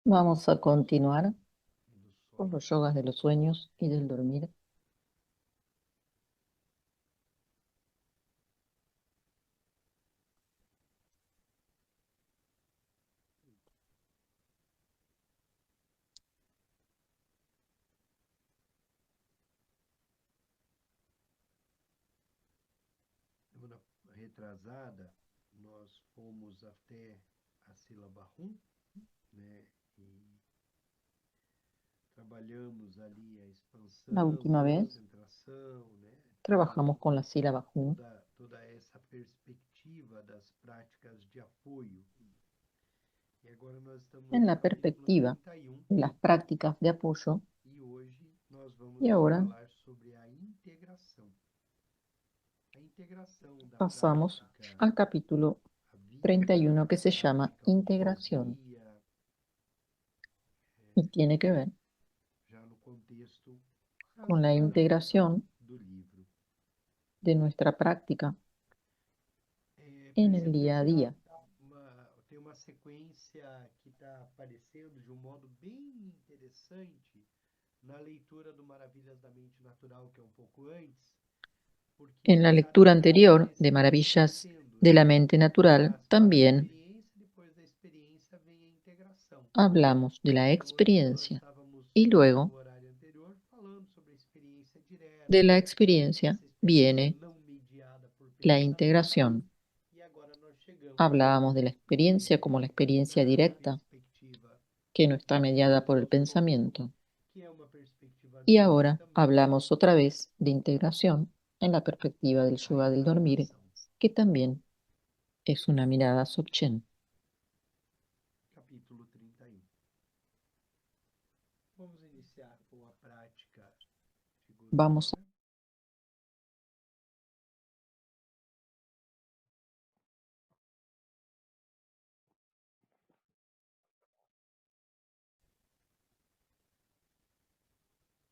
Vamos a continuar con los yogas de los sueños y del dormir. Semana retrasada, nós fomos até a sílaba Rum, né? E trabalhamos ali a La expansão, última a vez concentração, né? trabajamos con la sílaba Jun Toda essa perspectiva das práticas de apoio. E agora nós estamos en no la capítulo perspectiva 31 de las prácticas de apoyo e hoje nós vamos y ahora falar sobre a integração. A integração da pasamos prática al capítulo a vida, 31 que se llama prática integración autonomia, y tiene que ver já no contexto con la razoável integración do livro. de nuestra práctica en el día a Percebeu día. que tem uma sequência que está aparecendo de um modo bem interessante na leitura do Maravilhas da Mente Natural, que é um pouco antes, porque En la está lectura anterior de Maravillas descendo, de né? la Mente Natural Traz para a también experiência, depois da experiência vem a integração. hablamos de la Então, antes nós experiencia estávamos, y luego no horário anterior, falando sobre a experiência de direta, la experiencia essa experiência viene não mediada por la pensamento, integración. e agora nós chegamos Hablábamos de la experiencia como la experiencia na directa perspectiva que no está mediada por el filosófico, pensamiento. que é uma perspectiva Y deles ahora também, hablamos otra vez de integración en la perspectiva del a yoga del dormir, implantação. que también es una mirada Dzogchen. Capítulo 31. Vamos iniciar com a prática de Guru Vamos Yoga.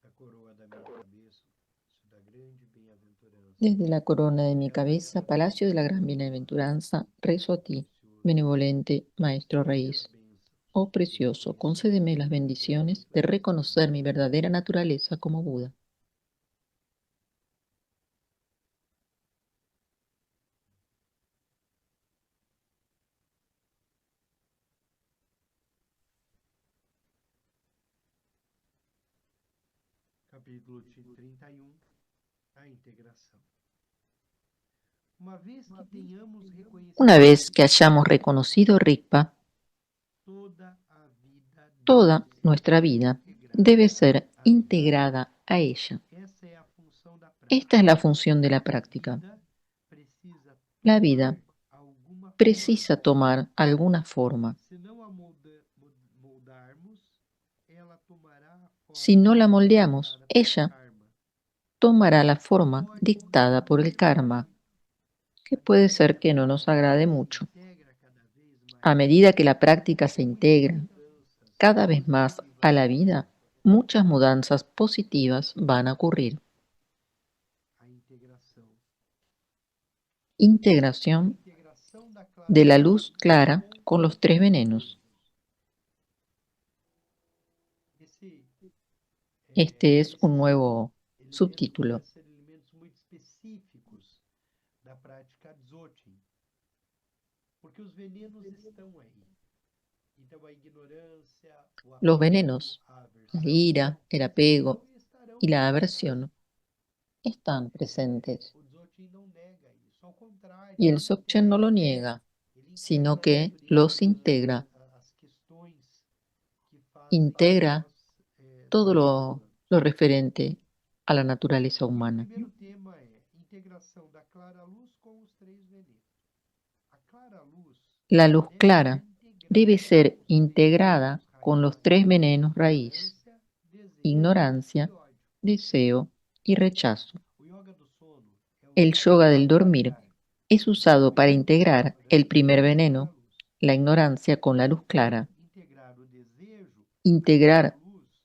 Da coroa da minha cabeça, da grande bem-aventurança. desde la corona de mi cabeza, Palacio de la Gran Bienaventuranza, rezo a ti, benevolente Maestro Raíz. Oh precioso, concédeme las bendiciones de reconocer mi verdadera naturaleza como Buda. Capítulo 31, a integração. Uma vez que tenhamos Una reconhecido vez que hayamos reconocido Rigpa, toda a vida toda deve nuestra ser vida integrada debe ser a ela. integrada a ella. Essa é a função da prática. Esta es la función de la práctica. La vida precisa tomar alguna forma. Se não a moldarmos, ela tomará a forma Si no la moldeamos, dictada pelo ella karma. tomará la forma dictada por el karma, que puede ser que no nos agrade mucho. Integra cada vez mais A medida que la práctica se integra mudanças cada vez más a la vida, muchas mudanzas positivas van a ocurrir. a integração. Integración Integração da clara de la luz clara con los tres venenos. Este es un nuevo subtítulo. Ser elementos muito específicos da prática Dzogchen, porque os venenos estão aí. Então a ignorância, o Los apego, venenos, a la aversão, ira, el apego estarão y la aversión están presentes. O Dzogchen não nega isso, ao contrário, Y el Dzogchen no lo niega, ele sino integra que los integra, as questões que fazem integra nós, todo lo referente a la naturaleza humana. O primeiro tema é integração da clara luz com os três venenos. A clara luz La luz clara debe ser com os integrada con los tres venenos raíz: ignorancia, ódio. deseo y rechazo. O yoga do sono é o El yoga del dormir es usado para integrar el primer veneno, la ignorancia, con la luz clara. integrar o desejo, Integrar luz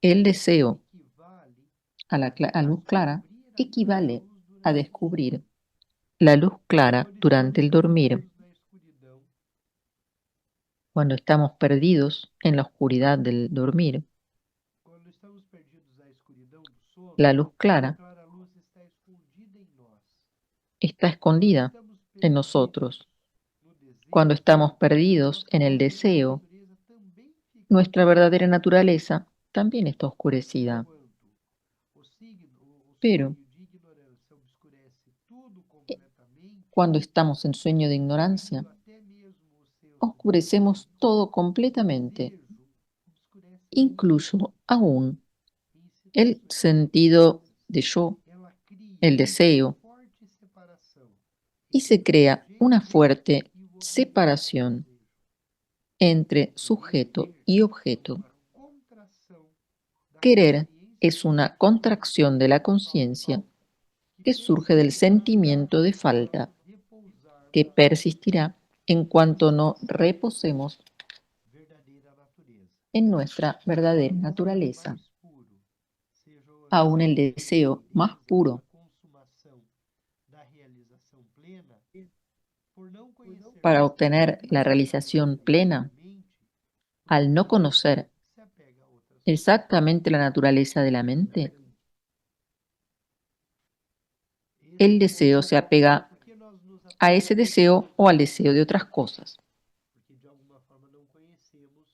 el deseo equivale a la luz clara abrir a equivale luz a descubrir la luz clara durante el dormir. Cuando estamos perdidos en la oscuridad del dormir, Quando estamos perdidos na escuridão do sono, la luz a clara clara luz está escondida em nós. está Quando escondida estamos en perdidos nosotros. no Cuando desejo, estamos perdidos nossa en el verdadeira deseo, natureza também fica nuestra verdadera oscurecida. naturaleza también está oscurecida. Enquanto o Pero sonho de ignorância obscurece tudo eh, completamente, cuando estamos en sueño de ignorancia, incluindo até mesmo o senso de oscurecemos desejo, todo o completamente, desejo obscurece tudo incluso aún em el situações sentido determinadas. de yo, Ela cria el uma deseo, forte separação y se entre o crea una sujeito fuerte e o objeto do separación desejo. entre sujeto Querer y é objeto. uma contração da Querer consciência es una contracción de la conciencia que que surge del persistirá sentimiento de falta, enquanto que repousarmos persistirá en na cuanto no nossa reposemos verdadeira natureza. en nuestra Ainda verdadera que o desejo naturaleza. mais puro seja o Aún el anseio pela deseo más certeza da puro consumação da realização plena, por não para conhecermos obtener la realización exatamente plena, a mente, o al no desejo conocer se apega a outras coisas. exactamente la naturaleza de la mente, Esse é el o ponto deseo se central. apega Por que nós nos a ese apegamos a deseo o al deseo de otras cosas. porque de alguma forma não conhecemos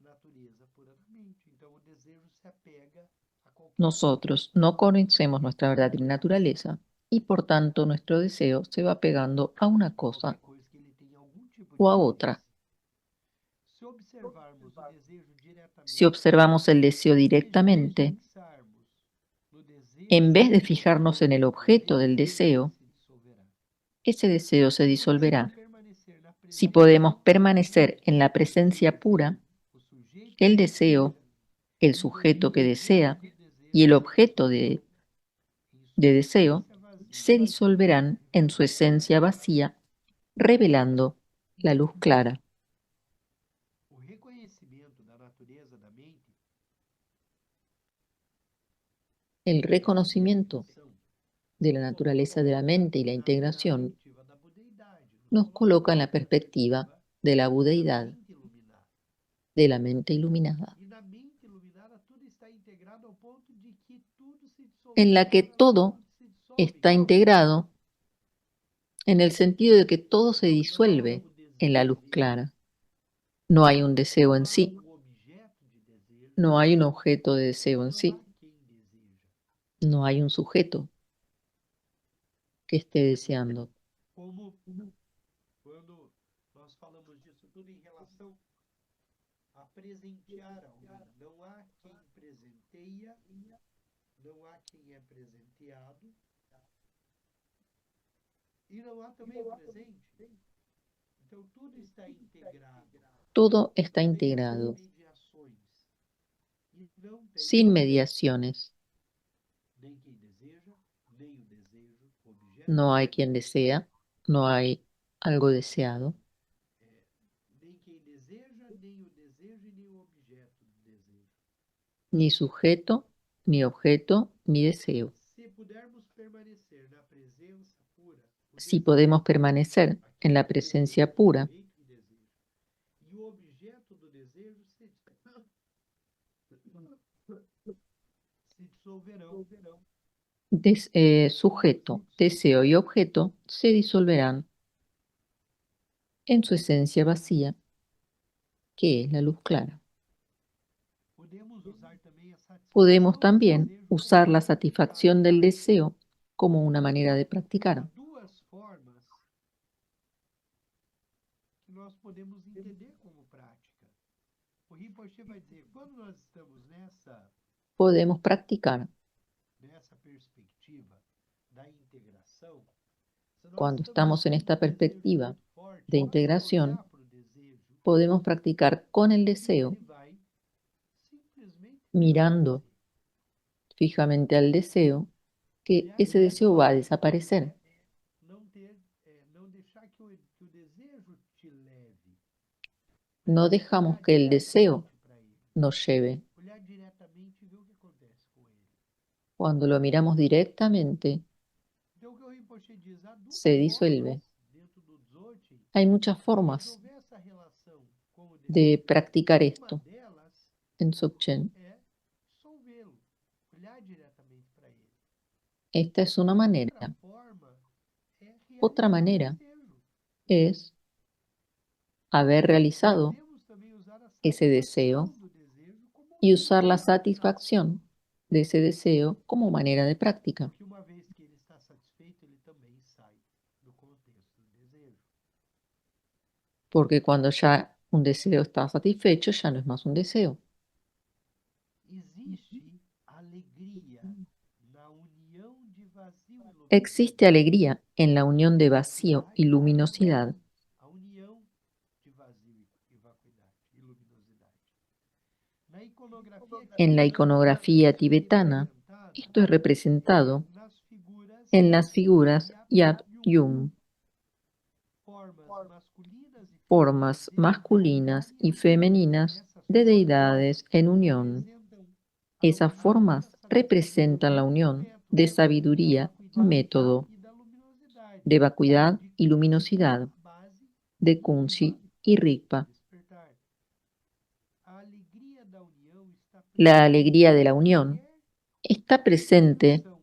a natureza pura da mente. Então o desejo se apega a qualquer coisa. Nosotros no conocemos nuestra verdadera naturaleza y por tanto nuestro deseo se va pegando a una Qualquer cosa coisa que ele tenha algum tipo o de a interesse. otra. Se observarmos o desejo Si diretamente, observamos el deseo em vez de directamente, fixarmos no desejo en vez de fijarnos en el o objeto del desejo deseo, se dissolverá. ese deseo se Se podemos disolverá. permanecer na Si presença podemos pura, permanecer en la o presencia pura, desejo, o sujeito el que deseo, deseja el e sujeto o que objeto desea que deseja y el se objeto dissolverão em sua de deseo essência vazia, se disolverán en su revelando a esencia luz clara. vacía, revelando la luz clara. O reconhecimento da natureza da mente El e a reconocimiento integração de la nos naturaleza coloca de la mente y la na integración perspectiva da budeidade, nos nos coloca coloca en na la perspectiva perspectiva de la da budeidad, mente iluminada. de la mente iluminada, E na mente iluminada tudo está integrado ao ponto de que tudo se en la que todo se dissolve em está nós. integrado en el sentido de que todo se Não há disuelve o en la luz desejo, clara. No hay un deseo en não há sí, o objeto de desejo, no hay un objeto de deseo en não há sí, quem deseja. no hay un sujeto que esté deseando. Como quando nós falamos disso tudo em relação a presentear alguém. Não há quem presenteia, não há quem é presenteado e não há também o presente. Então tudo está integrado, Todo está sem integrado, mediações. E não tem sin mediaciones. nem quem deseja, nem o desejo, o objeto No do hay quien desejo, desea, no hay algo deseado, nem quem deseja, nem o desejo e nem o objeto do desejo. ni sujeto, ni objeto, ni deseo. Se pudermos permanecer na presença pura, o Si podemos desejo, permanecer en aquele la que deseja, presencia o pura, sujeito que deseja, e o objeto do desejo se dissolverão sujeto, deseo y objeto se disolverán en su esencia vacía, que es la luz clara. podemos usar também a Podemos satisfação do también desejo como usar la forma de satisfacción prática. del deseo como una manera de Há practicar. duas formas que nós podemos entender como prática. O Rinpoche vai dizer, quando nós estamos Podemos practicar nessa perspectiva da integração, se nós cuando estamos estamos en com esta um desejo perspectiva muito forte, de basta integración, olhar para o desejo podemos practicar con el e deseo, ele vai simplesmente mirando desaparecer. fijamente al deseo, que Aliás, ese deseo va a desaparecer. não ter, não deixar que o desejo te leve, No mas dejamos olhar que el deseo diretamente para ele. nos lleve. Olhar diretamente e ver o que acontece com ele. Cuando lo miramos directamente, Então, o que o Rinpoche diz, há duas se formas disuelve. dentro do Dzogchen Hay muchas de formas resolver essa relação com de practicar Uma esto delas en Dzogchen. é solvê-lo, olhar diretamente para ele. Esta es una Outra manera. forma é Otra realizar o manera desejo. es haber realizado Podemos também usar a ese deseo satisfação do desejo como y meio usar de la prática. satisfacción de ese deseo como manera de práctica. Porque uma vez que ele está satisfeito, ele também sai do contexto do desejo. Porque cuando ya un deseo está satisfecho, ya no es más un deseo. Existe alegria na união de vazio e Existe luminosidade. alegría en la unión de vacío y luminosidad. A união de vazio e vacuidade e luminosidade. Na iconografia En la tibetana, iconografía isso é tibetana, representado esto es representado nas figuras en las figuras Yap Yap Yum, Yum, formas masculinas e femininas formas de deidades em masculinas y união. femeninas Essas de formas deidades en unión. representam Esas alta formas representan sabedoria la e unión de método da sabiduría y vacuidade método, e da luminosidade, de vacuidad de y Kunti, luminosidad, a base, de e Rigpa, Kunshi y o Rigpa. despertar. A alegria da união está La presente alegría em de la unión qualquer está presente unificação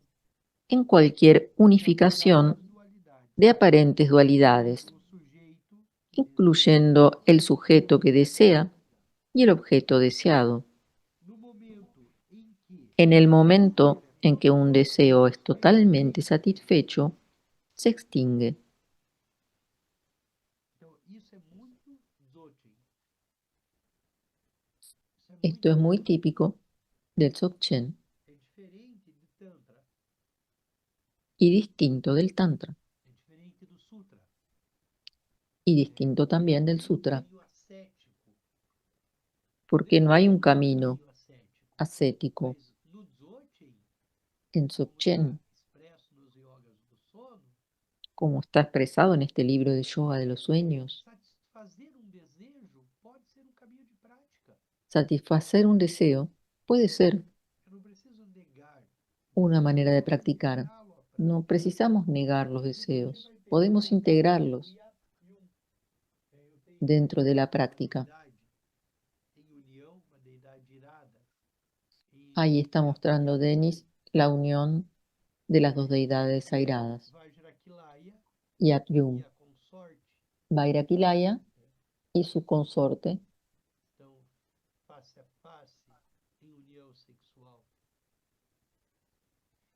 en cualquier de aparentes unificación dualidades, de aparentes dualidades, incluindo o sujeito que deseja incluyendo e el o sujeto objeto que desea desejado. y el objeto deseado. No momento em que En um el desejo momento é en que un deseo totalmente es totalmente satisfeito, satisfecho, se extingue. então isso é muito Dzogchen, isso é Esto es muito muy Dzogchen. típico del Dzogchen É diferente do Tantra, y distinto del Tantra é diferente do Sutra, y é, distinto también não del tem um Sutra, caminho ascético, porque no hay un camino ascético. ascético. Mas no Dzogchen, En como está Dzogchen, expresso nos yogas do sono, como está expresado en este libro de Yoga de los Sueños, satisfazer um desejo pode ser um caminho de prática. satisfacer un deseo puede ser Eu não preciso negar una desejo, manera de posso practicar. integrá-lo à No prática. precisamos negar los Inclusive, ele deseos, vai pegar podemos o integrarlos Yap Yum. Eu tenho dentro de la uma práctica. deidade em união, uma deidade irada, Ahí em está mostrando Yap Yum, Denis la unión de las dos deidades airadas, Vajrakilaya Yap e Yum, a consorte, Vairaquilaya né, y su consorte, estão face a face em união sexual.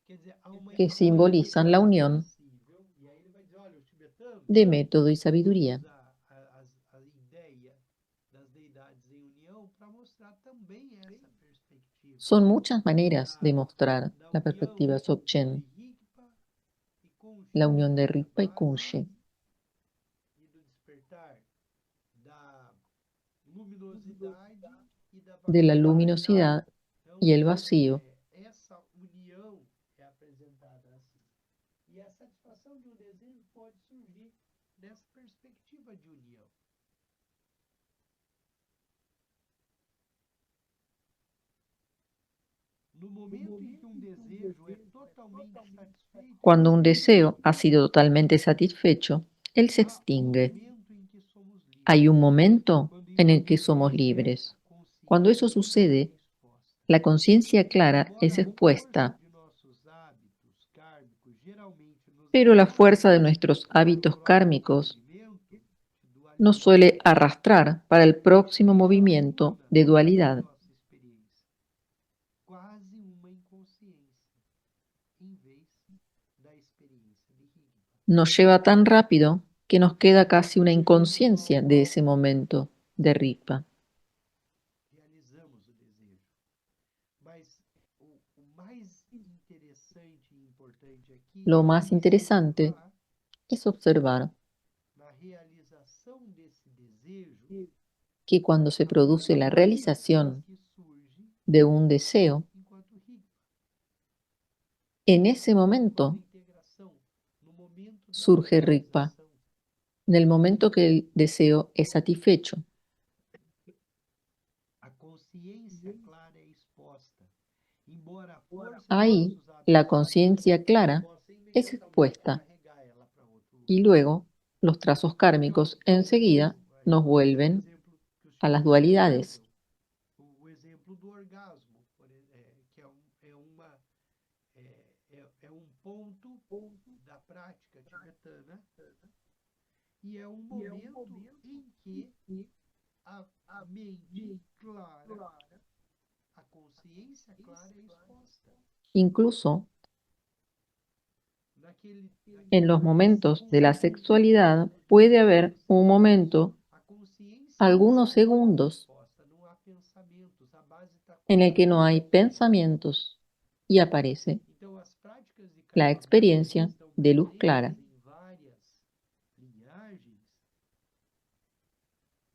Quer dizer, que há uma simbolizan la integração unión possível, e aí ele vai dizer, olha, os tibetanos de método y sabiduría. usam a ideia das deidades em união para mostrar também essa perspectiva Son muchas maneras de da, mostrar da la união perspectiva de Dzogchen, Rigpa e la Kunshi, unión de da Rigpa y base Kunshi, e do despertar, da luminosidade e da de la vacuidade. luminosidad Então, y el vacío. essa união é apresentada assim. E a satisfação de um desejo pode surgir dessa perspectiva de união. No momento em que um desejo é totalmente satisfeito, ele Cuando se un deseo extingue. ha sido totalmente satisfecho, él se Há um extingue. momento em que somos Hay un livres. momento Quando en isso el que somos acontece, libres. a Cuando eso consciência clara sucede, é exposta. la conciencia clara es Embora a força expuesta, de nossos hábitos kármicos geralmente nos pero la arrasta fuerza de nuestros para o hábitos próximo kármicos movimento de nos dualidade, suele arrastrar para el próximo ela movimiento abandona de a dualidad. nossa experiência, quase uma inconsciência, em vez da experiência de Rigpa. Nos lleva tan rápido que nos queda casi una inconsciencia de ese momento de Rigpa. Realizamos o desejo. Mas o mais interessante e importante aqui Lo é más interesante observar es observar na realização desse desejo que cuando se a produce la força realización que surge de un deseo, enquanto Rigpa. en ese Quando a momento integração, no momento da surge Rigpa, realização, en el momento que el deseo es satisfecho. a consciência clara é exposta. Embora a força de Ahí nossos la hábitos conciencia kármicos clara possa es imediatamente expuesta carregar ela para outro y lugar. luego los trazos kármicos enseguida nos Por vuelven exemplo, que o a las dualidades. O exemplo do orgasmo, que é um ponto da prática tibetana e é um momento em que a mente clara, a consciência clara é exposta. Incluso Naquele, en los momentos de la sexualidad puede haber un momento, a consciência algunos clara é segundos, exposta, não há pensamentos, a base está en el que no completa. hay pensamientos y aparece Então, as práticas de la Karma Yoga que experiencia estão de luz clara. presentes em várias linhagens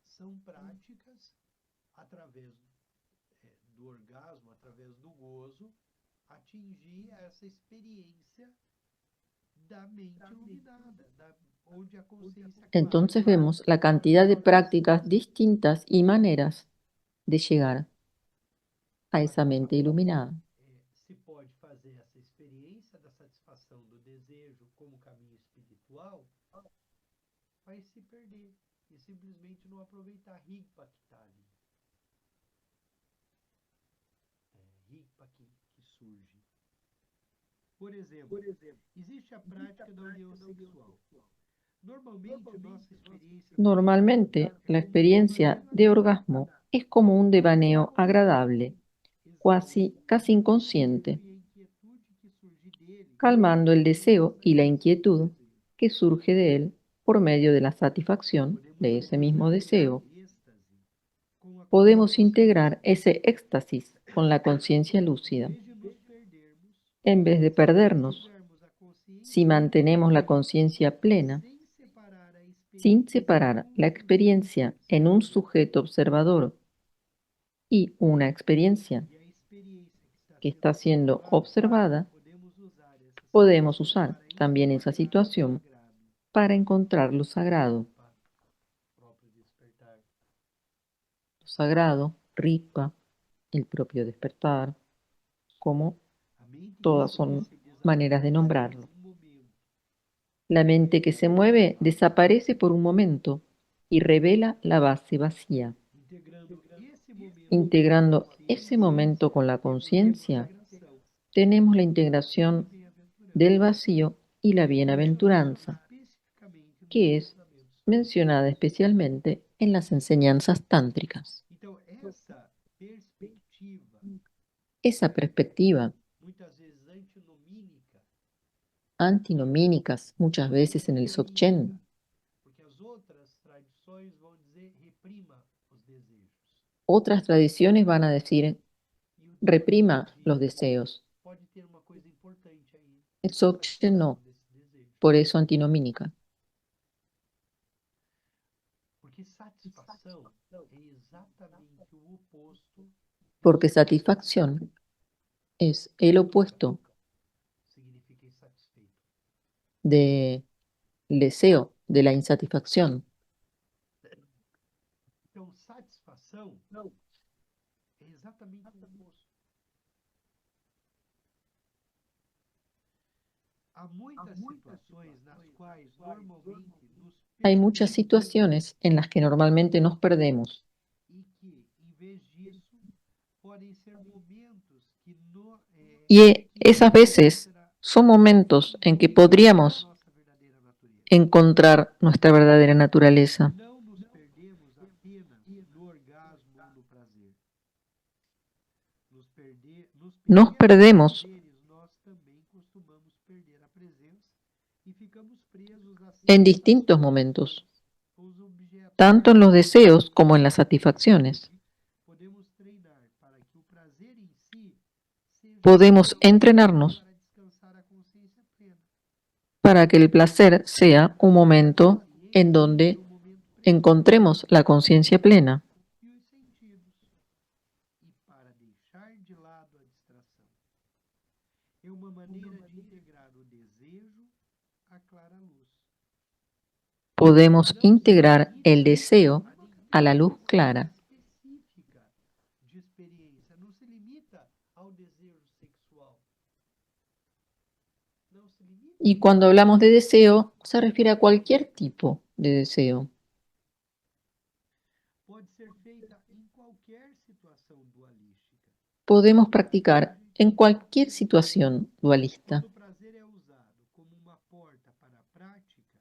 são práticas através do orgasmo, através do gozo, atingir essa experiência da mente iluminada, onde a consciência clara Entonces vemos la cantidad de prácticas distintas y maneras de llegar a esa mente iluminada. se pode fazer essa experiência da satisfação do desejo como caminho espiritual, vai se perder e simplesmente não aproveitar a rigpa que está ali. Rigpa que surge. Por exemplo, existe a prática da união sexual. Normalmente, nossa experiência Normalmente, la experiencia de orgasmo es como un devaneo agradable, casi inconsciente, calmando el deseo y la inquietud que surge de él por medio de la satisfacción de ese mismo deseo. Podemos integrar ese éxtasis con la conciencia lúcida en vez de perdernos si mantenemos la conciencia plena sin separar la experiencia en un sujeto observador y una experiencia que está siendo observada. Podemos usar también esa situación para encontrar lo sagrado. Lo sagrado, Rigpa, el propio despertar, como todas son maneras de nombrarlo. La mente que se mueve desaparece por un momento y revela la base vacía. Integrando ese momento con la conciencia, tenemos la integración del vacío y la bienaventuranza, que es mencionada especialmente en las enseñanzas tántricas. Esa perspectiva, antinomínicas muchas veces en el Dzogchen, otras tradiciones van a decir reprima los deseos. El Dzogchen no, por eso antinomínica. Porque satisfacción es el opuesto del deseo, de la insatisfacción. Então, satisfação é exatamente o oposto. Há muitas situações nas quais normalmente nos Hay muchas situaciones en las que normalmente nos perdemos. Y esas veces son momentos en que podríamos encontrar nuestra verdadera naturaleza. Nos perdemos en distintos momentos, tanto en los deseos como en las satisfacciones. Podemos entrenarnos para que el placer sea un momento en donde encontremos la conciencia plena. Podemos integrar el deseo a la luz clara. Y cuando hablamos de deseo, se refiere a cualquier tipo de deseo. ser feita em qualquer situação dualística. Podemos practicar en cualquier situación dualista. Quando o prazer é usado como uma porta para a prática,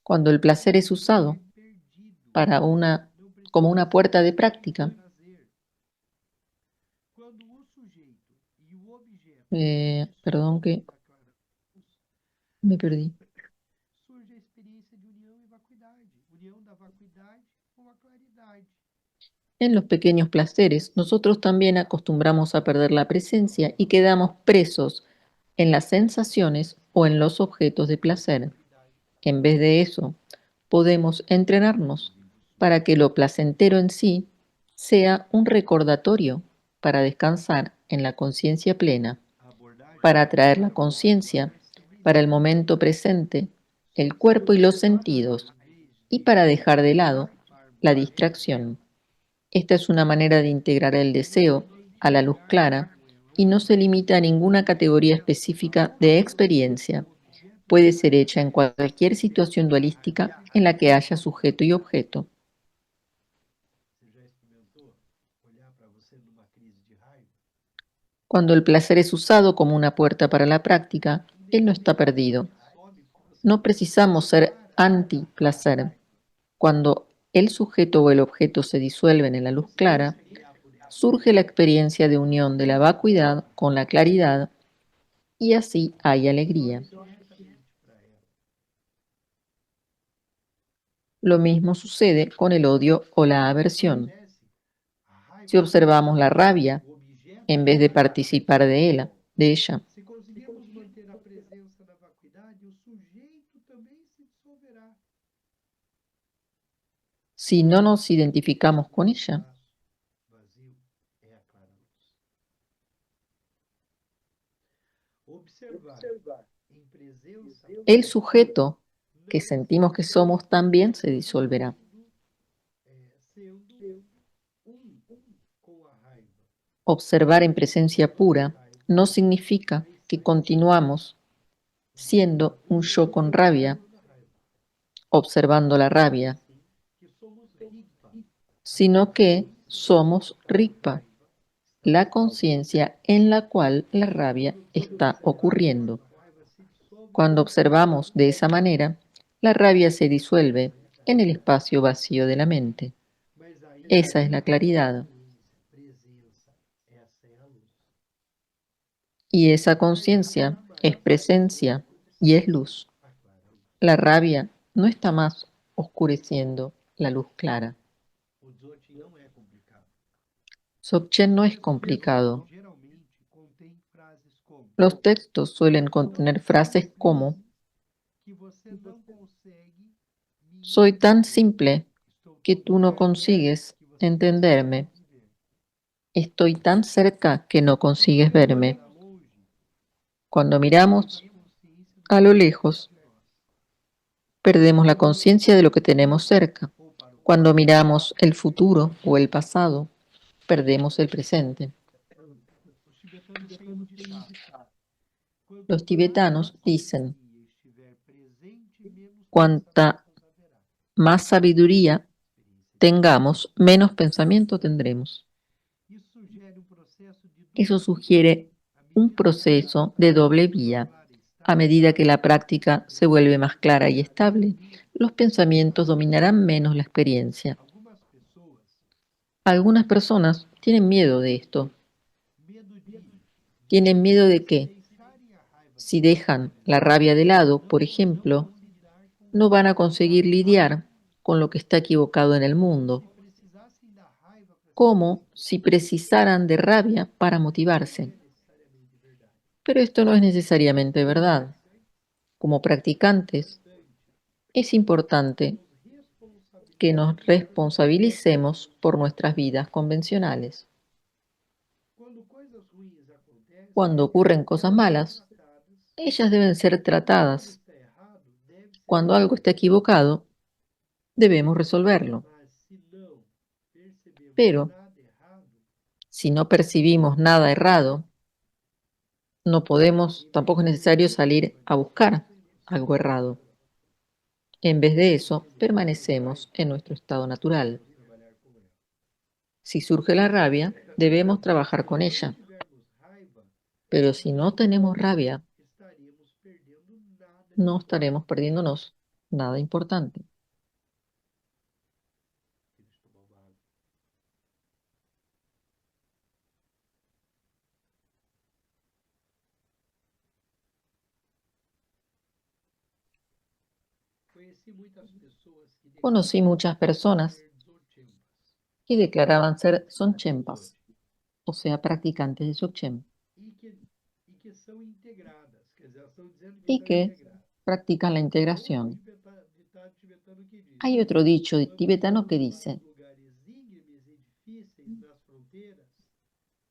Cuando el placer es ele usado é perdido. como una Não puerta de precisa práctica, ser prazer. Quando o sujeito e o objeto se perdón dissolvem que na clara luz, me perdí. surge a experiência de união e vacuidade, união da vacuidade com a claridade. En los pequeños placeres, nosotros también acostumbramos a perder la presencia y quedamos presos en las sensaciones o en los objetos de placer. En vez de eso, podemos entrenarnos para que lo placentero en sí sea un recordatorio para descansar en la conciencia plena, A abordagem para atraer la coloca a conciencia para el perseverança momento presente, el sem cuerpo y los observar sentidos, em vez y de para dejar de lado participarmos la dela, distracción. Esta es una manera de integrar el nos deseo a la luz identificarmos clara com ela y no se limita a ninguna categoría específica de experiencia. Puede ser hecha en cualquier situación dualística en la que haya sujeto y objeto. Você já experimentou olhar para você numa crise de raiva? Cuando el placer es usado como una puerta para la práctica, él no está perdido. Imediatamente some porque você No começa a precisamos ser olhar a anti-placer. raiva. Cuando el sujeto o el objeto se disuelven en la luz Você clara, começa a olhar por ela. surge la experiencia de unión de la vacuidad con la claridad y así hay E alegría. olhe diretamente para ela. Lo mismo sucede con el odio o la O que aversión. acontece? A raiva Si é observamos la objeto, rabia, o objeto en é a vez de raiva. participar de ella, Se conseguirmos manter a presença da vacuidade, o sujeito também se dissolverá. si no nos identificamos con ella, Espaço vazio é a clara luz. Observar em presença el pura sujeto que não sentimos que significa somos también se estarmos disolverá. sendo um com a raiva. Observar en presencia pura no significa que continuamos siendo un yo con rabia, Observando a raiva. observando la rabia, Sim, que somos ripa, a sino que consciência somos na qual a Rigpa, raiva está la presente. conciencia en la cual la rabia Quando está observamos, ocurriendo. a raiva se dissolve no Cuando espaço observamos de esa manera, la rabia se disuelve en el claridade. espacio vacío de la mente. Mas ainda Esa es la claridad. presença, essa é a luz. Y esa A raiva não conciencia está es mais presencia y es obscureciendo luz. a clara luz. La rabia no está más oscureciendo la luz clara. O Dzogchen não é complicado. Dzogchen no Os es textos complicado. geralmente contêm frases como: Los textos suelen sou tão contener frases como simples que você não consegue me soy tan entender. simple Estou que tão tú no perto consigues que você não consegue entenderme. me ver. Estoy tan cerca que no Quando consigues olhamos verme. para longe, Cuando perdemos miramos a consciência do a que lo está perto lejos, de nós. perdemos la conciencia de lo que tenemos cerca. Ou para o Cuando futuro, miramos el futuro o el pasado, perdemos el presente. os tibetanos têm um ditado: quanto Los mais a tibetanos dicen, sabedoria estiver presente, menos cuanta pensamentos haverá. más sabiduría Experiência de vida. tengamos, menos pensamiento tendremos. Isso sugere um processo de Eso dupla via. sugiere À un medida que a proceso prática de se doble torna mais vía. clara e A estável, medida que la práctica os se vuelve más pensamentos clara y dominarão estable, menos los a pensamientos experiência. dominarán menos la experiencia. Algumas pessoas Algunas personas tienen miedo de esto. medo Tienen miedo de se que, deixarem a raiva si tomar dejan conta, la rabia de lado, por não ejemplo, vão lidar com o no van a errado, conseguir lidiar con lo que está equivocado en el como mundo, se precisassem da raiva para se como motivar. si precisaran de rabia para Isso não motivarse. é necessariamente verdade. Pero esto no es necesariamente Como verdad. praticantes, Como é practicantes, importante es que importante nos que nos responsabilicemos pelas nossas responsabilicemos ações. por nuestras vidas convencionales. Quando coisas ruins acontecem, Cuando ocurren cosas elas são malas, tratadas. ellas deben ser Quando algo tratadas. está errado, deve ser Cuando algo está resolvido. equivocado, debemos resolverlo. Mas se não percebemos Pero nada errado, si no percibimos nada errado, no podemos, tampoco es necesario salir a buscar algo errado. En vez de eso, permanecemos permanecemos en nuestro estado natural. podemos trabalhar com ela. Si surge la rabia, debemos trabajar con Se não ella. tivermos raiva, Pero si no tenemos rabia, estaremos perdendo nada de no estaremos importante. perdiéndonos nada importante. Deixa eu tomar uma água. Conheci muitas pessoas que Conocí declaravam muchas personas ser dzogchempas, que declaraban ser praticantes de sonchempas, dzogchen, o sea, practicantes de Dzogchen, e que são integradas, quer dizer, elas estão dizendo que y estão que integradas. practican la Há outro integración. ditado tibetano que diz: Hay otro dicho tibetano quando que subo para dice: os lugares íngremes e difíceis nas fronteiras,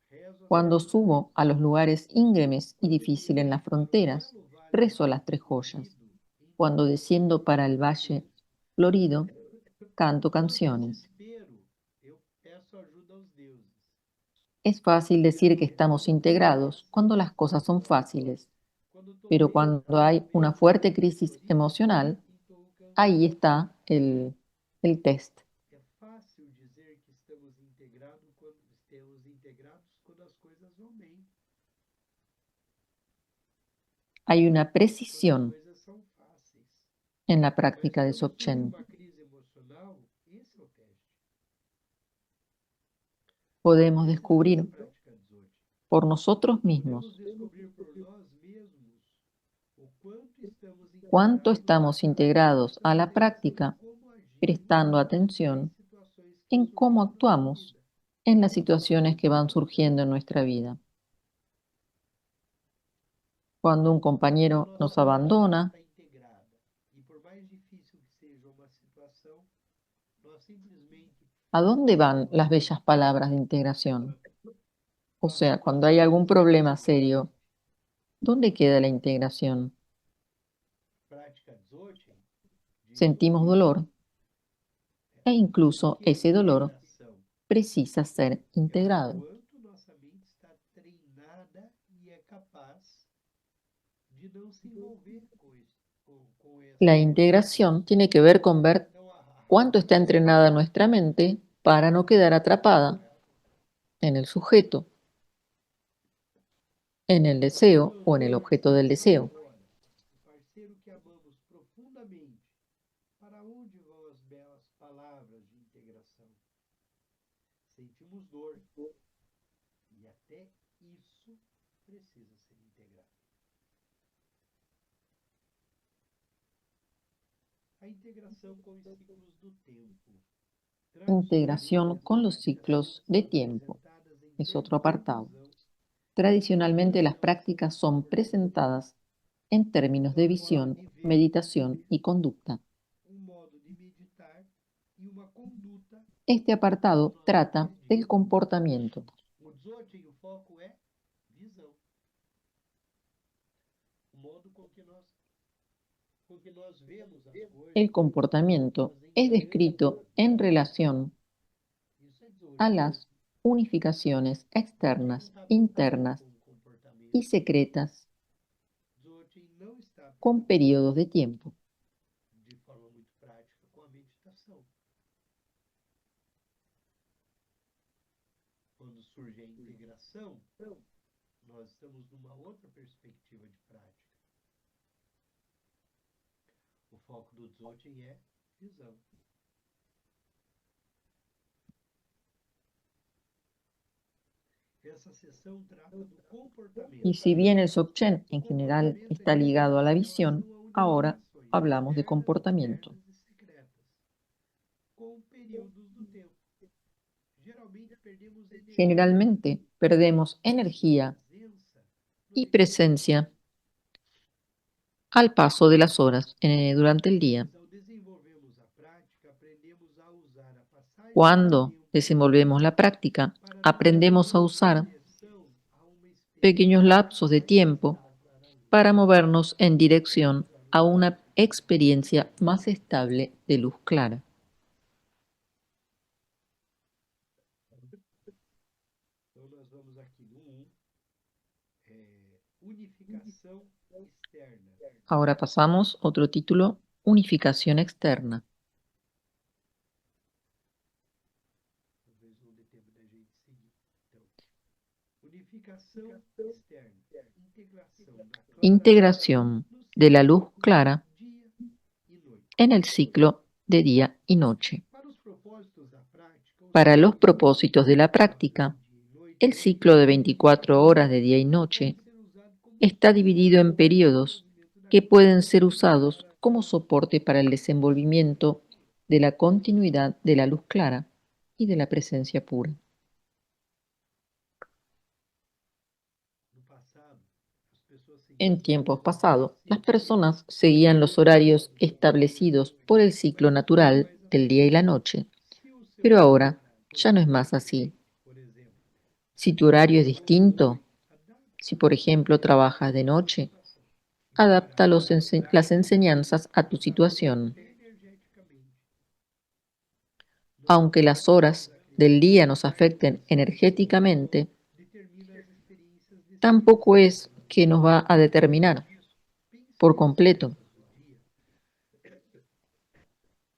rezo as cuando três subo joias. a los lugares íngremes y Quando difíciles en las desço para o fronteras, belo vale rezo a las tres joyas. florido, Cuando entoo desciendo para el canções de valle Deus. florido, canto No canciones. desespero, eu peço ajuda aos deuses. Es fácil decir que estamos Quando tudo integrados parece cuando las cosas son desesperador, fáciles, quando estou pero vendo cuando hay una ver o fuerte vale crisis florido, emocional, entoo ahí canções de está Deus. el test. É fácil dizer que estamos integrados quando as coisas vão bem, Hay una quando as precisión coisas são fáceis. en la Mas práctica de quando surge Dzogchen. uma crise emocional, esse é o teste. Podemos Esse não é a descubrir prática de Dzogchen. por nosotros Podemos mismos descobrir por nós mesmos o quanto estamos cuánto integrados à estamos prática, integrados a prestando la atenção em práctica, como agimos prestando em atención situações que en cómo surgem em nossa actuamos vida. en las situaciones que van surgiendo en nuestra vida. Cuando un Quando a compañero nossa nos prática abandona, está integrada e por mais difícil que seja uma situação, nós simplesmente ¿a dónde van fazemos las parte. bellas palabras de integración? O sea, Passamos a cuando hay ser algún parte problema serio, simplesmente. ¿dónde queda la integración? Prática Dzogchen, diz o Sentimos livro, dolor e o incluso que é ese dolor integração? precisa ser É o integrado. quanto nossa mente está treinada e é capaz de não se envolver com essa La emoção. integración tiene que ver con ver Então, a cuánto raiva está entrenada nuestra mente para no quedar atrapada en el sujeto, en el quando deseo o en amamos el uma objeto del situação deseo. fora, o parceiro que amamos profundamente, para onde vão as belas palavras de integração? Sentimos dor e até isso precisa ser integrado. A integração com os ciclos do tempo. Tradicionalmente, Integración as con los práticas ciclos de são tiempo apresentadas em es otro termos de apartado. visão, Tradicionalmente las meditação prácticas e son comportamento. presentadas en términos Uma de forma visión, de ver, meditación y conducta. um modo de meditar e uma conduta Este no apartado nosso dia trata a dia. del comportamiento. O Dzogchen, o foco é visão. O modo com que nós vemos as El coisas, com que comportamiento nós es encaramos a descrito en vida. relación Isso é a Dzogchen. las unificaciones Dzogchen não externas, está preocupado internas com o y comportamento. secretas Dzogchen não está con preocupado, periodos de tiempo. de forma muito prática, com a meditação. Quando surge a integração, nós estamos numa outra perspectiva de prática. O foco do Dzogchen é visão. Essa sessão trata do Y comportamento. si bien el Dzogchen O en general comportamento é está ligado a la justamente em visión, relação a ahora unificações hablamos de externas, comportamiento. internas e secretas, com períodos do tempo. Geralmente perdemos energia Generalmente perdemos e energía presença no y decorrer do presencia dia. al paso de las horas durante el día. Mas ao desenvolvermos a prática, aprendemos a usar a passagem do Cuando tempo desenvolvemos la práctica, para nos aprendemos a mover em usar direção a uma pequeños experiência lapsos de mais tiempo estável. para movernos en dirección a una experiencia más estable de luz clara. Então, nós vamos aqui no 1, unificação externa. Ahora pasamos otro título, unificación externa. Talvez não dê tempo da gente seguir. Então, unificação externa, integração da clara luz Integración no de la ciclo luz clara dia e noite. en el ciclo de día y noche. Para os propósitos da prática, o Para los ciclo de propósitos de la 24 horas práctica, de dia e noite el é ciclo de dividido em 24 períodos horas de día y que noche podem ser usados como está dividido en suporte para o periodos desenvolvimento da que pueden ser continuidade usados da como clara luz. soporte para el desenvolvimiento de la continuidad de la luz clara y de la presencia pura. No passado, as pessoas seguiam En os tiempos horários pasados, las estabelecidos pelo personas ciclo seguían los natural do horarios dia e da establecidos por noite, el ciclo mas isso não é natural mais del assim. día y la noche, Se o seu pero fuso ahora horário for ya no es más diferente, así. por exemplo, Si se tu você horario es trabalhou de distinto, noite, si adapte por o seu ejemplo horário trabajas de à sua noche, situação. E adapta para a las prática do dia, enseñanzas a tu usá-los situación. até energeticamente. Aunque Nossas las crenças horas del acreditar día que nos a afecten intenção do propósito energéticamente, determina as experiências tampoco descritas. es que nos va a Em vez determinar disso, pense por nas completo. tarefas do dia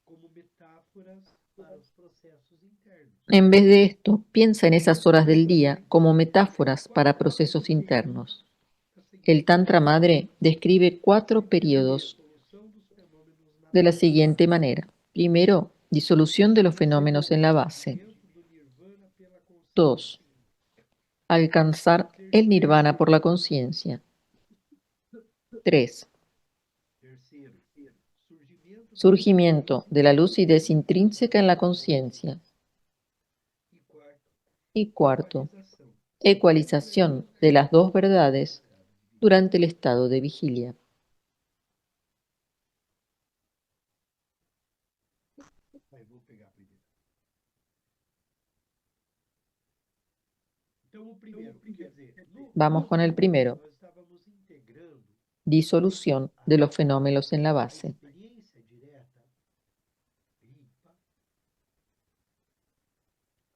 como metáforas para os processos internos. En vez de esto, piensa en esas horas del día como Tem metáforas para quatro procesos grandes períodos internos. a seguir. El Tantra Madre describe O 4 primeiro é periodos dissolução dos fenômenos de la na siguiente base. manera. Primero, disolución de los fenómenos en la base. Atingimento do nirvana pela consciência. 2. Alcanzar el Terceiro, nirvana por la conciencia. 3. terceiro, surgimento da Surgimiento lucidez de la intrínseca lucidez na intrínseca en la consciência. conciencia. E quarto, Y cuarto, equalização das duas ecualización de verdades las dos durante o verdades estado de vigília. durante el estado de vigilia. Aí vou pegar primeiro. Então, o primeiro, quer dizer, Vamos con el primero. nós estávamos integrando Disolución de los fenómenos en la a base. experiência direta, limpa,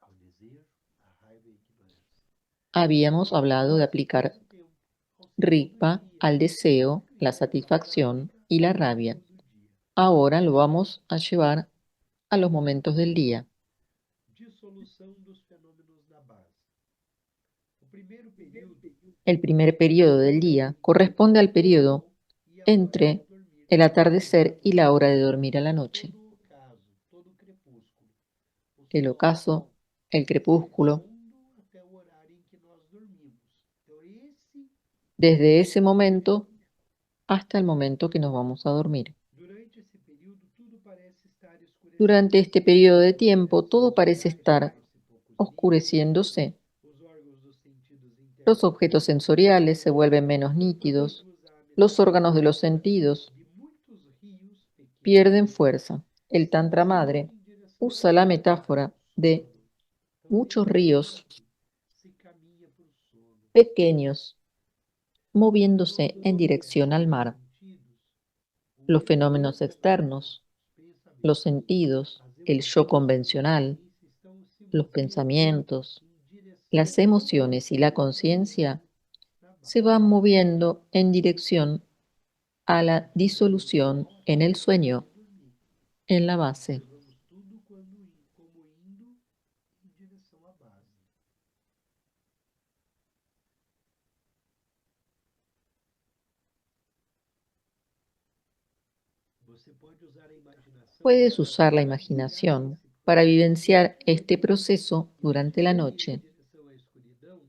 ao desejo, à raiva e à ignorância. Habíamos hablado de Ao aplicar mesmo tempo, ao ciclo do Rigpa dia, al deseo, la incluindo a satisfacción prática y la dos rabia. momentos do dia. Ahora lo vamos a llevar a los momentos del día. Dissolução dos fenômenos da base. O primeiro período El primer periodo del día corresponde al periodo e a hora de entre dormir el à noite. atardecer y la hora de dormir a la noche. Todo ocaso, todo crepúsculo, o El sol ocaso, el se crepúsculo, pondo até o horário em que nós dormimos. Então, esse desde ese é o momento período. hasta el momento que nos vamos a dormir. Durante esse período, tudo parece estar Durante escurecendo-se. este periodo de Os tiempo, objetos todo parece sensoriais estar tornam-se poucos nítidos, oscureciéndose. os órgãos dos sentidos Los internos objetos sensoriales se vuelven menos nítidos. reduzem a Los órganos metade de da los duração sentidos e muitos rios pequenos pierden fuerza. El se Tantra desviam Madre em direção ao usa la sono. metáfora de Então, muchos ríos lentamente se caminha para o sono. pequeños moviéndose Todos os en objetos dirección al dos mar. sentidos, o Los olho, fenómenos externos, os los pensamentos, sentidos, as el yo emoções e a convencional, consciência estão se los movendo pensamientos, em direção las emociones y la à conciencia dissolução na se base. van moviendo en dirección a la disolución en el sueño, De dormir. en la base. Observamos tudo como indo em direção à base. Você pode usar a imaginação Puedes para usar la vivenciar imaginación esse para processo. vivenciar este proceso Em vez durante de la seguir em noche. direção à escuridão,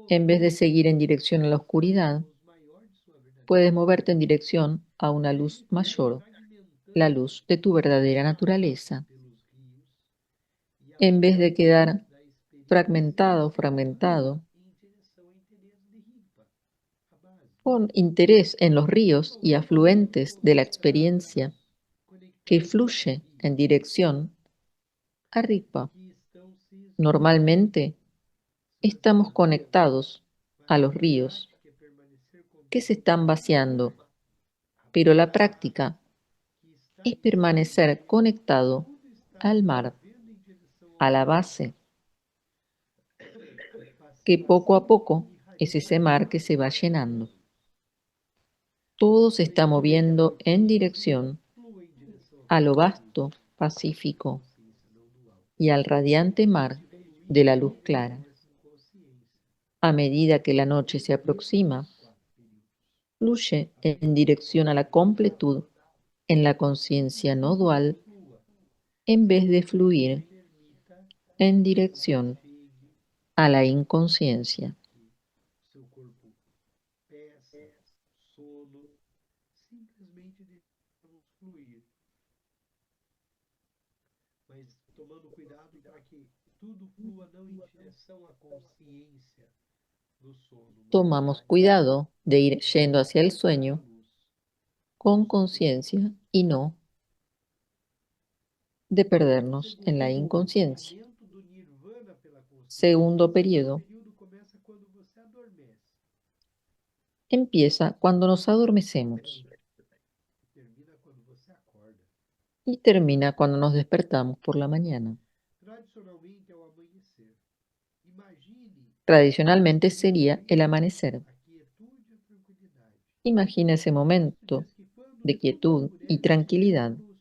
En vez de mova-se seguir en dirección a la para a oscuridad, luz maior de sua verdadeira puedes moverte en natureza. dirección a una Daí luz ficará mayor, la fragmentando luz de tu verdadera escapando naturaleza, pelos rios e en vez de afundando quedar da experiência fragmentado, espiritual fragmentado, em direção ao interesse de Rigpa, a base. con interés en los ríos y Totalmente afluentes de la experiencia concentrados, que conectados a fluye en Rigpa, dirección a Rigpa. que estão se esvaziando. Normalmente Se nós estamos escolhemos conectados para a a los ríos prática permanecer que se contente están com vaciando, a pero la base práctica que está es permanecer disponível, conectado tudo está al se mar, movendo em direção ao a la mar, base, que poco a pacífico poco e es ese mar que irradiante. se va llenando. Todo se está Leitura da moviendo en consciência dirección flui em direção ao a lo Pacífico, vasto, da pacífico consciência, não do alto. y al radiante mar de la luz e clara. permanece em consciência. A medida que la noche se Esses aproxima, são os 4 períodos. fluye A en medida que dirección a você la vai entrando, completud en la permita conciencia no que dual flua, en vez de fluir permita en que você dirección chegue a la ao momento inconsciencia. em que seu corpo peça, sono, simplesmente deixamos fluir, mas tomando cuidado para que tudo flua não em direção à consciência do sono, mas Tomamos mais cuidado de ir em yendo hacia el direção à sueño luz. con Isso. conciencia y no de perdernos en la Segundo, o inconsciencia. movimento do nirvana pela consciência. Segundo O segundo periodo período começa quando você adormece empieza cuando nos adormecemos e termina quando você acorda. y termina cuando nos despertamos por la mañana. Tradicionalmente é o amanhecer. Imagine Tradicionalmente esse sería el momento, amanecer. a quietude e a tranquilidade. Imagina ese O texto momento diz que quando de tudo quietud y escurece, vem a tranquilidad. luz.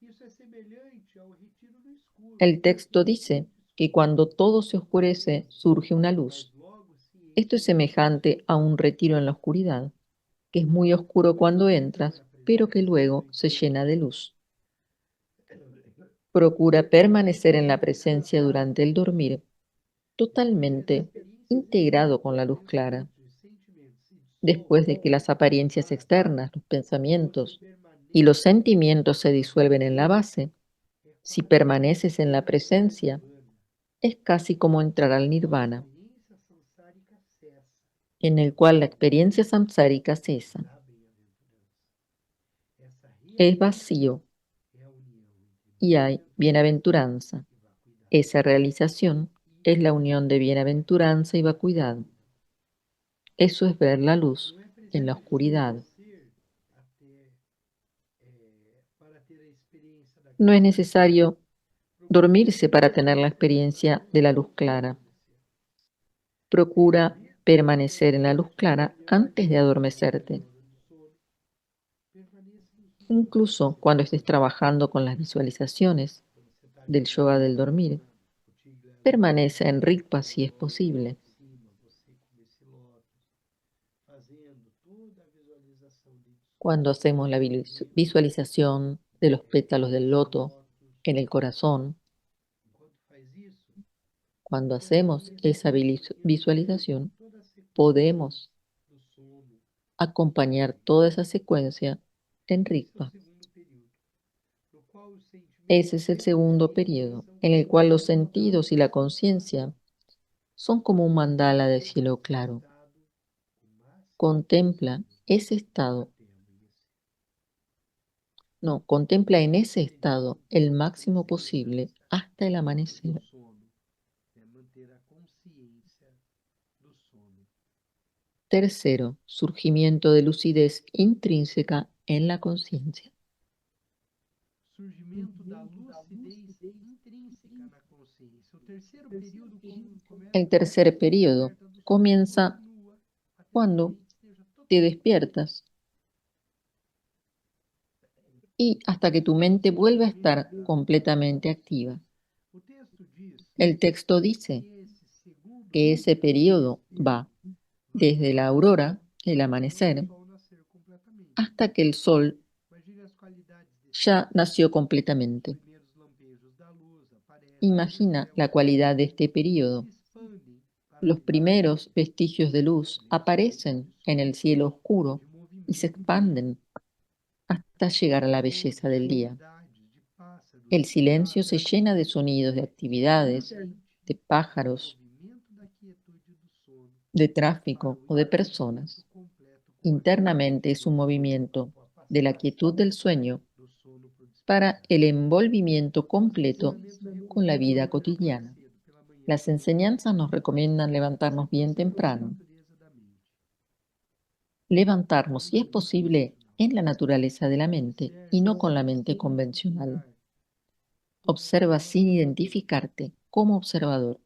Isso é semelhante ao retiro no escuro, El texto dice que cuando todo se oscurece surge una mas luz. logo se Esto es enche de luz. semejante a un retiro en la oscuridad, que es muy oscuro cuando Permaneça entras, na pero que presença luego se durante llena de luz. durante Procura o sono, permanecer en la presencia durante el dormir, depois que as totalmente experiências integrado con externas, la luz clara. pensamentos e sentimentos se Después dissolvem, de que las apariencias externas, los você pensamientos y los permanece na sentimientos se presença. disuelven en la base, É si quase como permaneces en entrar la no presencia, nirvana. es casi como entrar al A nirvana, experiência samsárica cessa en el cual la experiencia samsárica cesa. da bem-aventurança. Essa Es realização vacío é a união entre y hay bem-aventurança bienaventuranza. e vacuidade. Esa realización es la unión de bienaventuranza y vacuidad. Eso es ver la luz Não é en la preciso oscuridad. desaparecer até para ter a experiência da No es claridade. necesario Procure dormirse para tener la permanecer experiencia de la luz clara. Procura permaneça permanecer en la luz clara antes de durante a adormecerte. hora do sono. Permaneça no Incluso subconsciente. cuando estés trabajando con las visualizaciones Quando você está del yoga del dormir, meditando, Kutigla permanece en Rigpa si es lá posible. em cima, você com esse lótus, fazendo toda a visualização de Cuando descanso, hacemos la visualización de los pétalos del esse loto lótus. en el corazón, Enquanto faz isso, cuando você vai hacemos esa acompanhando visualización, toda a sequência podemos do sono. acompañar toda esa secuencia en Esse é o Rigpa. segundo período, no qual os Ese sentimentos es el e a segundo consciência periodo, são en el como cual los um mandala sentidos y la centrado. conciencia son como un mandala de Contempla cielo esse claro. estado o máximo Contempla possível ese estado, até amanhecer. no, contempla en ese estado Segundo, el as máximo precisa posible hasta el do amanecer. sono é manter a consciência do sono. Tercero, surgimiento de lucidez intrínseca en la conciencia. Surgimento da lucidez intrínseca na consciência. O terceiro período El começa quando você tercer se periodo desperta do sono e comienza continua até que a cuando mente esteja te totalmente livre. despiertas y hasta que tu mente vuelva a estar Experimenta a completamente activa. consciência. O texto diz El texto que dice esse segundo que ese período, o periodo terceiro, va vai desde la durar aurora, el até o amanecer, sol nascer completamente. hasta que el sol Imagine as qualidades desse ya período. nació Os completamente. primeiros lampejos da luz aparecem, as Imagina la estrelas cualidad de brilham este e periodo. se expandem para Los além do primeros horizonte. vestigios de luz Manifestações aparecen de en som, el cielo oscuro de y se movimento, expanden hasta llegar a la belleza sons, del día. atividades de pássaros El e de silencio se aves. llena de sonidos, de actividades, Simplesmente de o pájaros, movimento da quietude do sono de para tráfico o o de entendimento personas. completo com aquilo Internamente es un movimiento com a de la passagem quietud del sueño do sono por para despertar. el envolvimiento Os completo ensinamentos con la recomendam vida acordar cotidiana. cedo pela manhã Las enseñanzas nos recomiendan levantarnos bien observando a temprano, natureza da mente, levantarnos, si es observando o posible, convencional. en la naturaleza de la mente y Observe no con la sem mente convencional. identificar como Observa sin observador. identificarte como observador.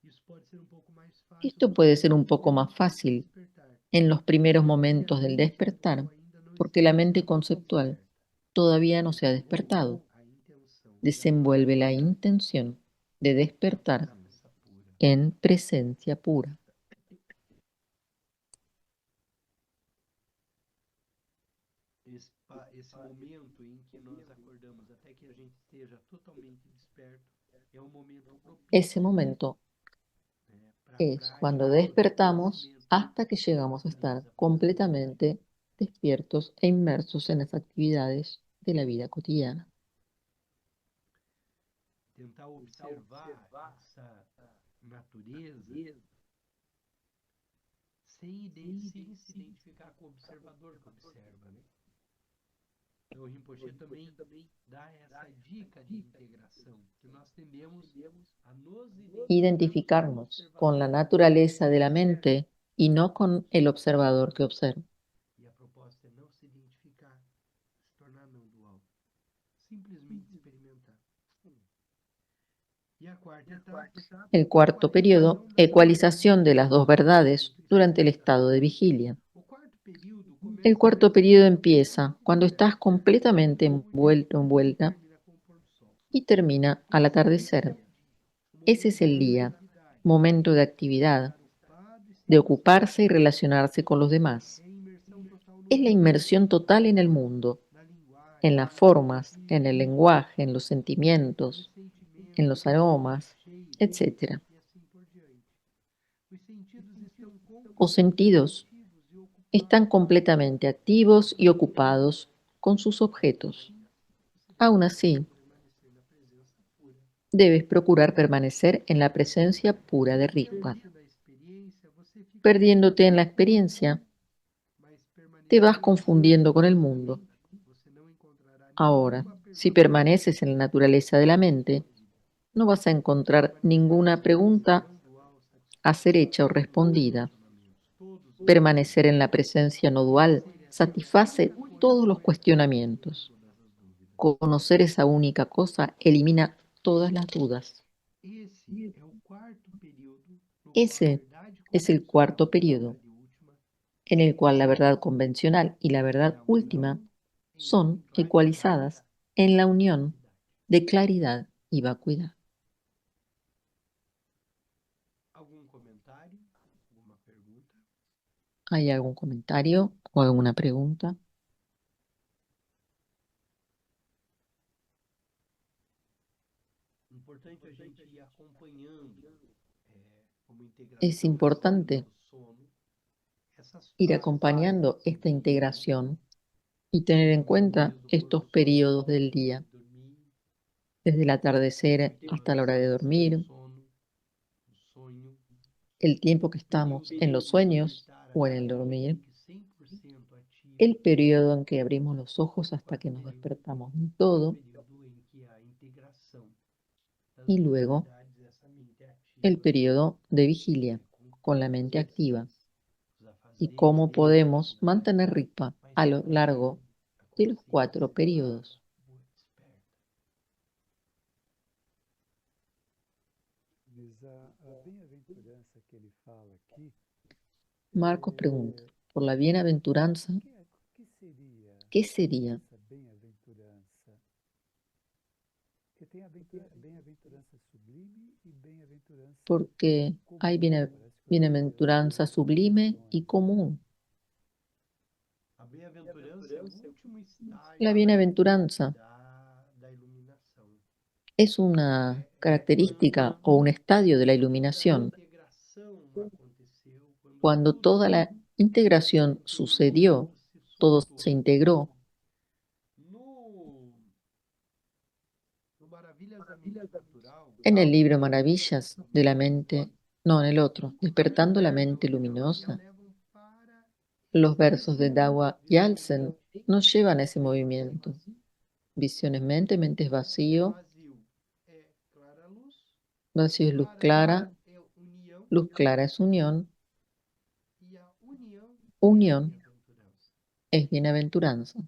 Isso pode ser um pouco mais fácil Esto nos puede ser un primeiros poco más momentos do fácil despertar, en los primeros porque a momentos del mente despertar, mental ainda não porque la está mente totalmente conceptual desperta. todavía no se ha Desenvolva despertado. a intenção de acordar. Desenvuelve la intención de despertar presença pura. en presencia pura. Esse momento em que nós acordamos até que a gente esteja totalmente desperto é um momento Ese propício, momento né, para a es prática cuando do despertamos autoconhecimento hasta que llegamos a da estar mesa planetaria. completamente despiertos e inmersos en las actividades de la vida cotidiana. Tentar observar essa natureza sem se identificar com o observador que observa, né? Então, o Rinpoche também dá essa dica de integração, que nós tendemos a nos identificarmos com o Identificarnos con la observador naturaleza que de la observa. mente y no con el observador que observa. E a proposta é não se identificar, se tornar não dual. Simplesmente experimentar. E a quarta etapa, El cuarto periodo, equalização das duas ecualización de verdades las dos verdades durante o durante el estado da estado de vigília. vigilia. O quarto período El começa cuarto quando periodo você está empieza cuando completamente estás completamente envuelto, e envuelta termina com o pôr do sol. y termina al Esse é o atardecer. dia, o Ese es momento el da día, atividade, momento de de actividad, estar ocupado e se de relacionar ocuparse com y os demais. relacionarse con los demás. É imersão total no Es la mundo, inmersión total en el mundo, na en linguagem, las nos formas, en el sentidos, lenguaje, en los nos sentimientos, en los sentimentos, nos aromas, cheiros etc. e assim por diante. Os sentidos estão Os completamente sentidos ativos e están ocupados completamente com activos seus y objetos. ocupados con sus Mesmo objetos. assim, você Aún procura así, permanecer na presença pura. debes procurar permanecer en la presencia pura de Rigpa. Perdendo-se na experiência, você fica Perdiéndote en la confundido com o mundo, experiencia, mas te vas permanecendo na confundiendo con natureza el da mundo. mente, você não encontrará Ahora, nenhuma si perturbação permaneces en la naturaleza de la na mente, sua vida. no vas a encontrar Permanecer na ninguna sua presença pregunta não dual, a ser satisfaz hecha o todos os respondida. questionamentos, todos os Permanecer en desejos. la presencia no dual Conhecer essa satisface única coisa todos los correta elimina cuestionamientos. todas as dúvidas. Conocer esa única cosa elimina todas las dudas. Esse é o quarto período no qual a Ese verdade es el convencional cuarto e a periodo verdade última en se el cual la verdad equalizam convencional y la em verdad última união, son em claridade ecualizadas en la e unión vacuidade. de claridad y vacuidad. Algum comentário? Alguma pergunta? ¿Hay algún comentario o alguna pregunta? Importante a gente ir acompanhando como Es integração esse período importante do sono, essas ir fases acompañando do esta dia, né? integración y tener en Começando cuenta desde o pôr estos do sol periodos até del a hora día, de dormir, desde el atardecer o tempo hasta que la hora de estamos no dormir, sono, no sonho, el tiempo que o estamos período en em los que o sueños despertar o en até el que a gente dormir, fique 100% el ativo, periodo en que abrimos los ojos e o hasta que quarto nos período, despertamos en que é o todo, período em que a integração das y duas luego verdades, essa mente el ativa, periodo de vigilia com con la todos mente activa os y afazeres cómo dele, as podemos atividades, mantener Rigpa mas a lo sempre largo a de los 4 consciência clara, periodos. desperta. Mas a bem-aventurança que ele fala aqui, Marcos pregunta, por la o bienaventuranza, que seria ¿qué sería? essa bem-aventurança? Porque tem a bem-aventurança sublime e bem-aventurança Porque hay comum. Parece que o bienaventuranza Espírito sublime y menciona. común. A bem-aventurança é o último La estágio bienaventuranza da iluminação. es una característica o un estadio de la Quando toda a iluminación, integração aconteceu, quando cuando tudo toda la integración se sucedió, unificou, se todo soltou. se integró. No, no Maravilhas da Mente Natural, En el libro Maravillas de la Mente, no, en el otro, Despertando la Mente já Luminosa, levam para los versos esse de Dawa Yalsen movimento nos llevan a esse de mente movimiento. vazia. Visiones mente, mente es vacío, Vazio é clara luz, vacío es clara é união, luz clara es unión, e a união é a unión bem-aventurança. es bienaventuranza.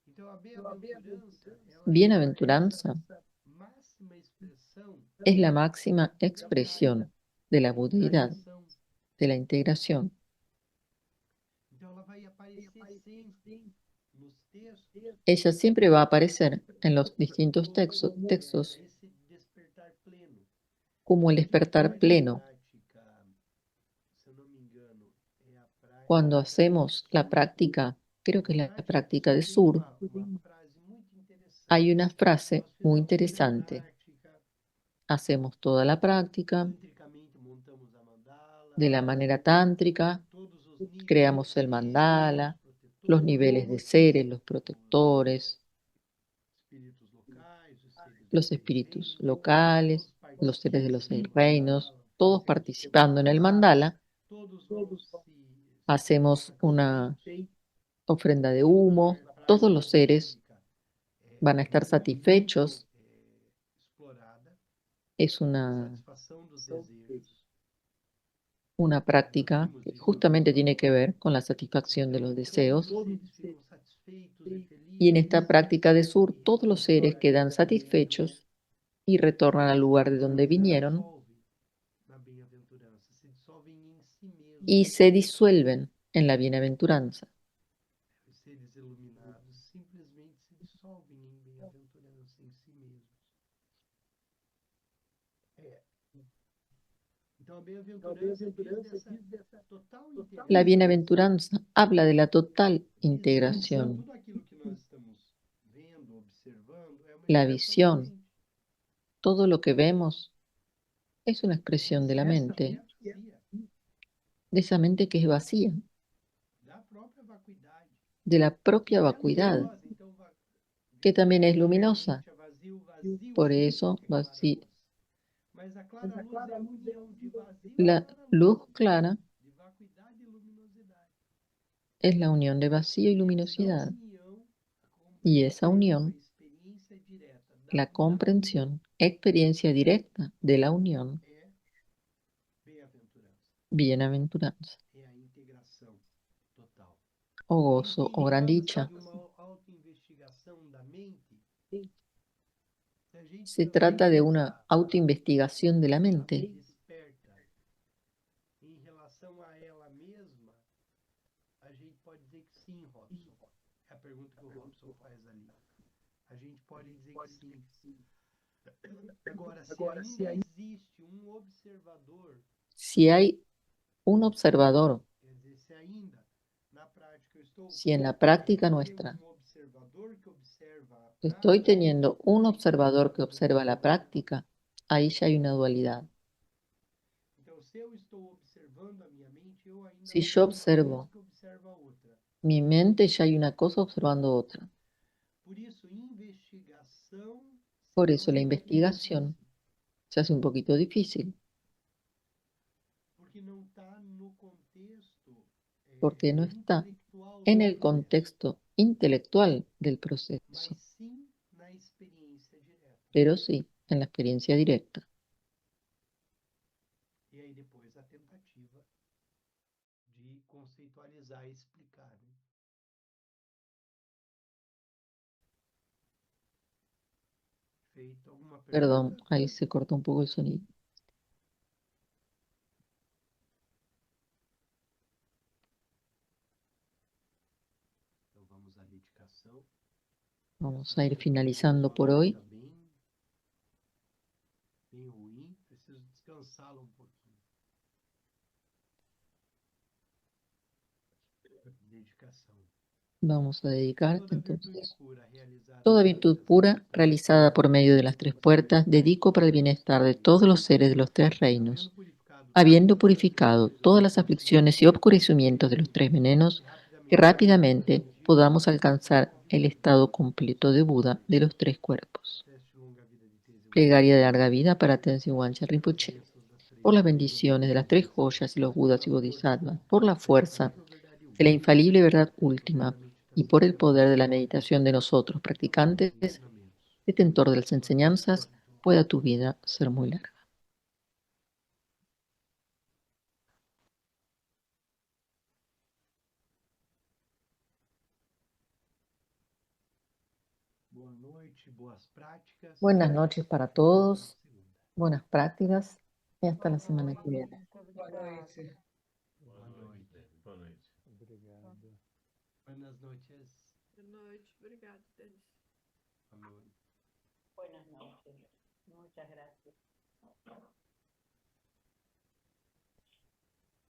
Então, a bem-aventurança, ela é Bienaventuranza essa máxima expressão es la máxima da unidade, expresión de la da budidad, integração. de la integración. Então, ela vai aparecer sempre nos textos Ella siempre va a aparecer en los distintos textos esse despertar pleno, como el despertar pleno. Cuando hacemos la práctica, creo que es la práctica de Sur, hay una frase muy interesante. Hacemos toda la práctica de la manera tántrica, creamos el mandala, los niveles de seres, los protectores, los espíritus locales, los seres de los 6 reinos, todos participando en el mandala. Hacemos una ofrenda de humo, todos los seres van a estar satisfechos. Es una práctica que justamente tiene que ver con la satisfacción de los deseos. Y en esta práctica de Sur, todos los seres quedan satisfechos y retornan al lugar de donde vinieron y se disuelven en la bienaventuranza. La bienaventuranza habla de la total integración, la visión. Todo lo que vemos es una expresión de la mente, de esa mente que es vacía, de la propia vacuidad, que también es luminosa. Por eso, la luz clara es la unión de vacío y luminosidad. Y esa unión, la comprensión, experiencia directa de la unión, bienaventuranza, o gozo, o gran dicha. Se trata de una autoinvestigación de la mente. Si hay un observador, si en la práctica nuestra estoy teniendo un observador que observa la práctica, ahí ya hay una dualidad. Si yo observo mi mente, ya hay una cosa observando otra. Por eso la investigación se hace un poquito difícil, porque no está en el contexto intelectual del proceso, pero sí en la experiencia directa. Perdón, ahí se cortó un poco el sonido. Vamos a ir finalizando por hoy. Vamos a dedicarte entonces. Toda virtud pura realizada por medio de las 3 puertas, dedico para el bienestar de todos los seres de los 3 reinos, habiendo purificado todas las aflicciones y obscurecimientos de los 3 venenos, que rápidamente podamos alcanzar el estado completo de Buda de los 3 cuerpos. Plegaria de larga vida para Tenzin Wanchen Rinpoche. Por las bendiciones de las 3 joyas y los Budas y Bodhisattvas, por la fuerza de la infalible verdad última y por el poder de la meditación de nosotros, practicantes, detentor de las enseñanzas, pueda tu vida ser muy larga. Buenas noches para todos, buenas prácticas y hasta la semana que viene. Boa noite. Boa noite. Boa noite. Obrigado. Buenas noches. Boa noite. Obrigada, Denis. Boa noite. Buenas noches. Muchas gracias.